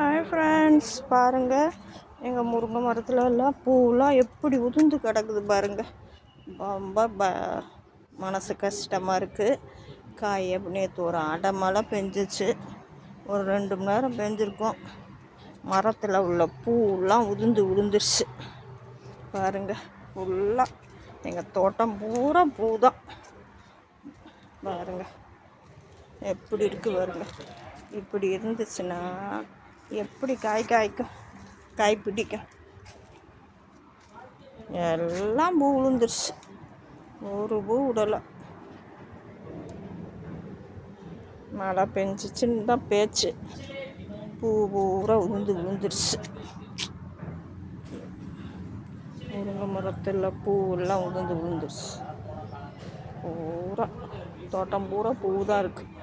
Hi friends, பாருங்கள் எங்கள் முருங்கை மரத்தில் எல்லாம் பூவெலாம் எப்படி உதிர்ந்து கிடக்குது பாருங்கள். ரொம்ப மனசு கஷ்டமாக இருக்குது. காய் நேற்று ஒரு அடை மழை பெஞ்சிச்சு, ஒரு 2 மணி நேரம் பெஞ்சிருக்கோம். மரத்தில் உள்ள பூவெலாம் விழுந்துருச்சு பாருங்கள். ஃபுல்லாக எங்கள் தோட்டம் பூரா பூ தான் பாருங்கள். எப்படி இருக்குது பாருங்கள். இப்படி இருந்துச்சுன்னா எப்படி காய்க்கும், காய் பிடிக்கும்? எல்லாம் பூ விழுந்துருச்சு, ஒரு பூ விடலை. மழை பெஞ்சிச்சுன்னு தான் பேச்சு, பூ பூரா விழுந்துருச்சு. முருங்கை மரத்தில் பூவெல்லாம் விழுந்துருச்சு. பூரா தோட்டம் பூரா பூ தான் இருக்குது.